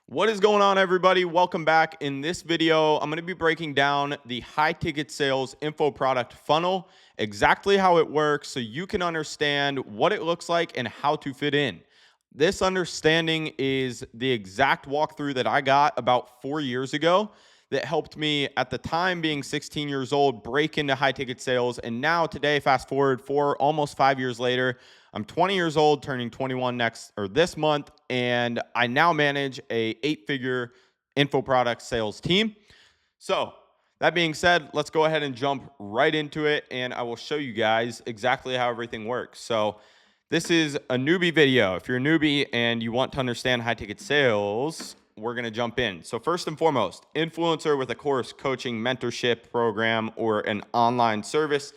What is going on, everybody? Welcome back. In this video, I'm going to be breaking down the high ticket sales info product funnel, exactly how it works so you can understand what it looks like and how to fit in. This understanding is the exact walkthrough that I got about 4 years ago that helped me at the time, being 16 years old, break into high ticket sales. And now today, fast forward almost 5 years later, I'm 20 years old, turning 21 this month, and I now manage a 8-figure info product sales team. So that being said, let's go ahead and jump right into it, and I will show you guys exactly how everything works. So this is a newbie video. If you're a newbie and you want to understand high ticket sales, we're going to jump in. So first and foremost, influencer with a course, coaching, mentorship program, or an online service.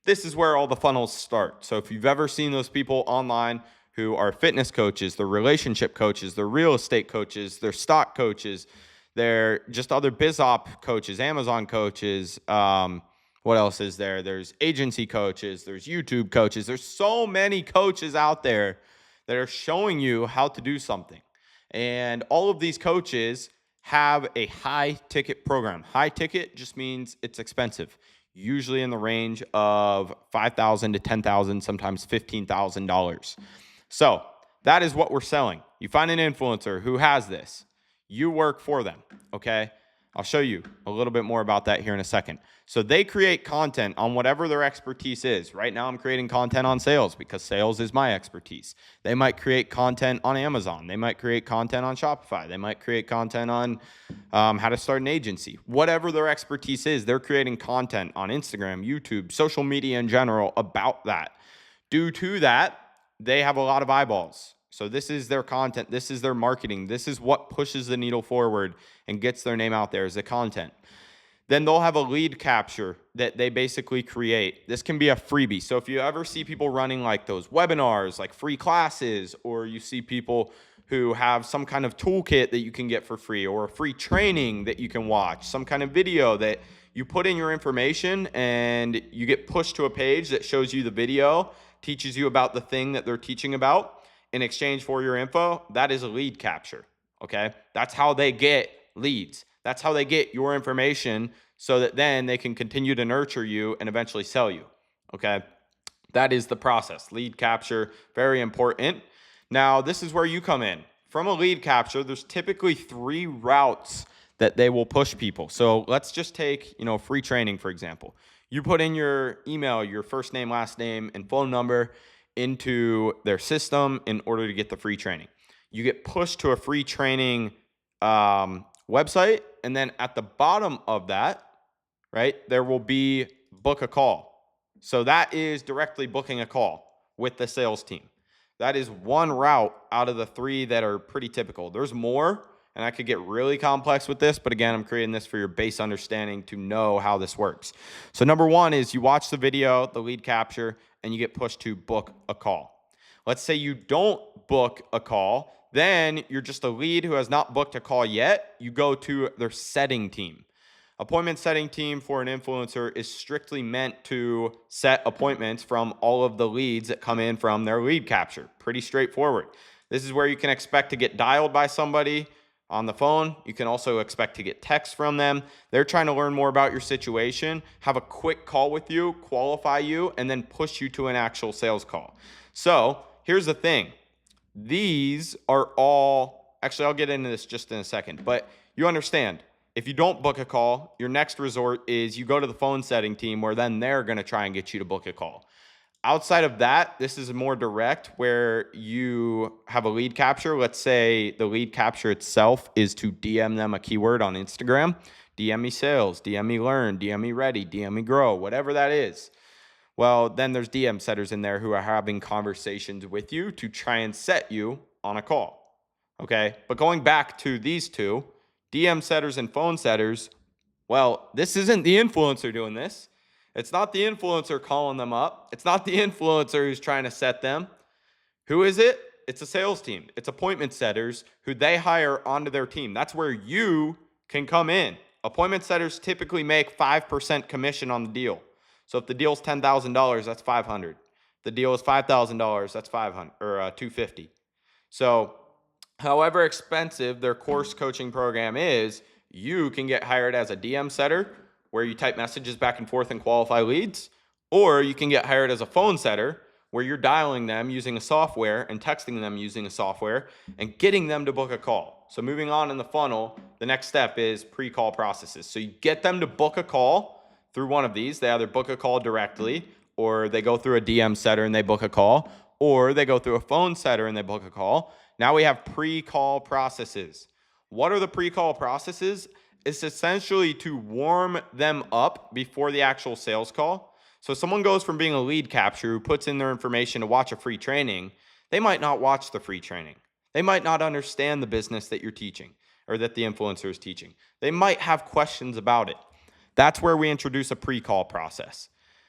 This is where all the funnels start. So if you've ever seen those people online who are fitness coaches, they're relationship coaches, they're real estate coaches, they're stock coaches, they're just other biz op coaches, Amazon coaches. What else is there? There's agency coaches, there's YouTube coaches. There's so many coaches out there that are showing you how to do something. And all of these coaches have a high ticket program. High ticket just means it's expensive, usually in the range of $5,000 to $10,000, sometimes $15,000. So that is what we're selling. You find an influencer who has this. You work for them, okay? I'll show you a little bit more about that here in a second. So they create content on whatever their expertise is. Right now I'm creating content on sales because sales is my expertise. They might create content on Amazon. They might create content on Shopify. They might create content on how to start an agency. Whatever their expertise is, they're creating content on Instagram, YouTube, social media in general about that. Due to that, they have a lot of eyeballs. So this is their content. This is their marketing. This is what pushes the needle forward and gets their name out there as the content. Then they'll have a lead capture that they basically create. This can be a freebie. So if you ever see people running like those webinars, like free classes, or you see people who have some kind of toolkit that you can get for free, or a free training that you can watch, some kind of video that you put in your information and you get pushed to a page that shows you the video, teaches you about the thing that they're teaching about in exchange for your info, that is a lead capture, okay? That's how they get leads. That's how they get your information so that then they can continue to nurture you and eventually sell you, okay? That is the process. Lead capture, very important. Now, this is where you come in. From a lead capture, there's typically 3 routes that they will push people. So let's just take, free training, for example. You put in your email, your first name, last name, and phone number into their system in order to get the free training. You get pushed to a free training website, and then at the bottom of that, right, there will be book a call. So that is directly booking a call with the sales team. That is one route out of the 3 that are pretty typical. There's more, and I could get really complex with this, but again, I'm creating this for your base understanding to know how this works. So number 1 is you watch the video, the lead capture, and you get pushed to book a call. Let's say you don't book a call, then you're just a lead who has not booked a call yet. You go to their setting team. Appointment setting team for an influencer is strictly meant to set appointments from all of the leads that come in from their lead capture. Pretty straightforward. This is where you can expect to get dialed by somebody on the phone. You can also expect to get text from them. They're trying to learn more about your situation, have a quick call with you, qualify you, and then push you to an actual sales call. So here's the thing. These are all, actually, I'll get into this just in a second, but you understand, if you don't book a call, your next resort is you go to the phone setting team where then they're going to try and get you to book a call. Outside of that, this is more direct where you have a lead capture. Let's say the lead capture itself is to DM them a keyword on Instagram. DM me sales, DM me learn, DM me ready, DM me grow, whatever that is. Well, then there's DM setters in there who are having conversations with you to try and set you on a call. Okay, but going back to these 2, DM setters and phone setters, well, this isn't the influencer doing this. It's not the influencer calling them up. It's not the influencer who's trying to set them. Who is it? It's a sales team. It's appointment setters who they hire onto their team. That's where you can come in. Appointment setters typically make 5% commission on the deal. So if the deal is $10,000, that's $500. If the deal is $5,000, that's $500 or $250. So however expensive their course coaching program is, you can get hired as a DM setter where you type messages back and forth and qualify leads, or you can get hired as a phone setter where you're dialing them using a software and texting them using a software and getting them to book a call. So moving on in the funnel, the next step is pre-call processes. So you get them to book a call through one of these. They either book a call directly, or they go through a DM setter and they book a call, or they go through a phone setter and they book a call. Now we have pre-call processes. What are the pre-call processes? It's essentially to warm them up before the actual sales call. So someone goes from being a lead capture who puts in their information to watch a free training. They might not watch the free training. They might not understand the business that you're teaching or that the influencer is teaching. They might have questions about it. That's where we introduce a pre-call process.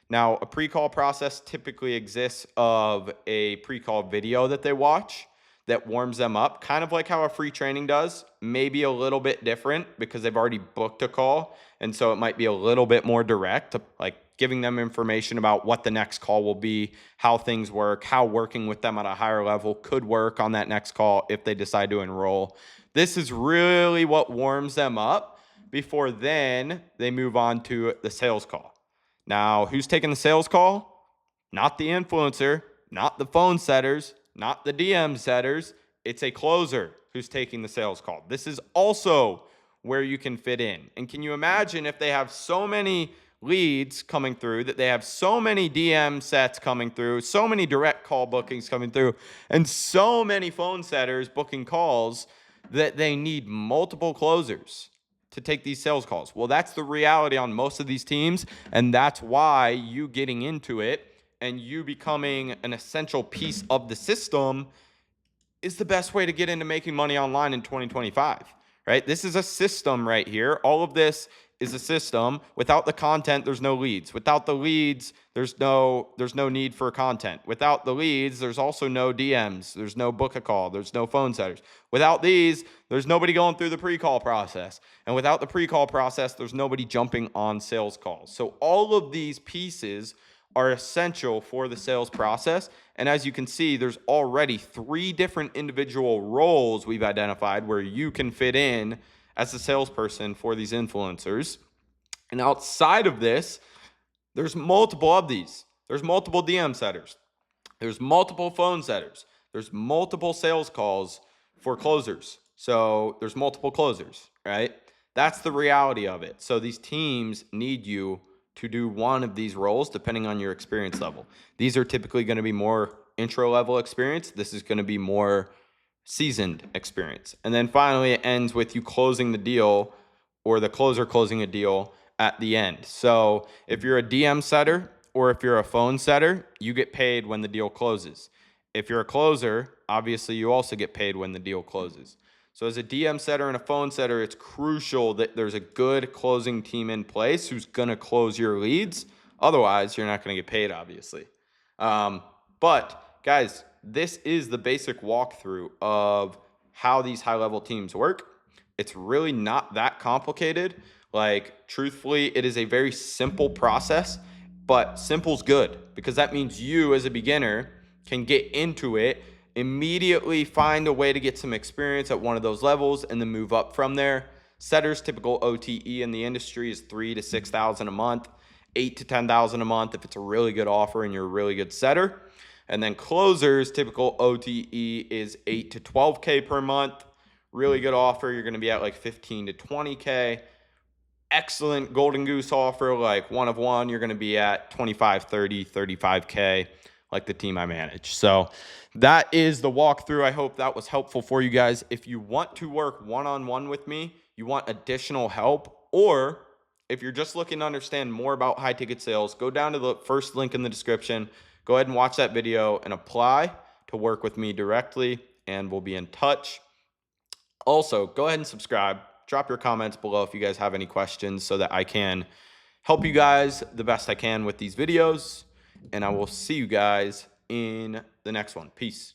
Now, a pre-call process typically exists of a pre-call video that they watch that warms them up, kind of like how a free training does, maybe a little bit different because they've already booked a call. And so it might be a little bit more direct, like giving them information about what the next call will be, how things work, how working with them at a higher level could work on that next call if they decide to enroll. This is really what warms them up before then they move on to the sales call. Now, who's taking the sales call? Not the influencer, not the phone setters, not the DM setters. It's a closer who's taking the sales call. This is also where you can fit in. And can you imagine if they have so many leads coming through, that they have so many DM sets coming through, so many direct call bookings coming through, and so many phone setters booking calls that they need multiple closers to take these sales calls? Well, that's the reality on most of these teams, and that's why you getting into it and you becoming an essential piece of the system is the best way to get into making money online in 2025, right? This is a system right here. All of this is a system. Without the content, there's no leads. Without the leads, there's no need for content. Without the leads, there's also no DMs. There's no book a call. There's no phone setters. Without these, there's nobody going through the pre-call process. And without the pre-call process, there's nobody jumping on sales calls. So all of these pieces are essential for the sales process. And as you can see, there's already 3 different individual roles we've identified where you can fit in as a salesperson for these influencers. And outside of this, there's multiple of these. There's multiple DM setters. There's multiple phone setters. There's multiple sales calls for closers. So there's multiple closers, right? That's the reality of it. So these teams need you to do one of these roles depending on your experience level. These are typically going to be more intro level experience. This is going to be more seasoned experience. And then finally, it ends with you closing the deal or the closer closing a deal at the end. So if you're a DM setter or if you're a phone setter, you get paid when the deal closes. If you're a closer, obviously you also get paid when the deal closes. So as a DM setter and a phone setter, it's crucial that there's a good closing team in place who's going to close your leads. Otherwise, you're not going to get paid, obviously. But guys, this is the basic walkthrough of how these high-level teams work. It's really not that complicated. Like, truthfully, it is a very simple process, but simple's good because that means you as a beginner can get into it, immediately find a way to get some experience at one of those levels, and then move up from there. Setters' typical OTE in the industry is $3,000 to $6,000 a month, $8,000 to $10,000 a month if it's a really good offer and you're a really good setter. And then closers' typical OTE is $8,000 to $12,000 per month. Really good offer, you're going to be at like $15,000 to $20,000. Excellent golden goose offer, like one of one, you're going to be at $25,000, $30,000, $35,000, like the team I manage. So that is the walkthrough. I hope that was helpful for you guys. If you want to work one-on-one with me, you want additional help, or if you're just looking to understand more about high ticket sales, go down to the first link in the description. Go ahead and watch that video and apply to work with me directly, and we'll be in touch. Also, go ahead and subscribe. Drop your comments below if you guys have any questions so that I can help you guys the best I can with these videos. And I will see you guys in the next one. Peace.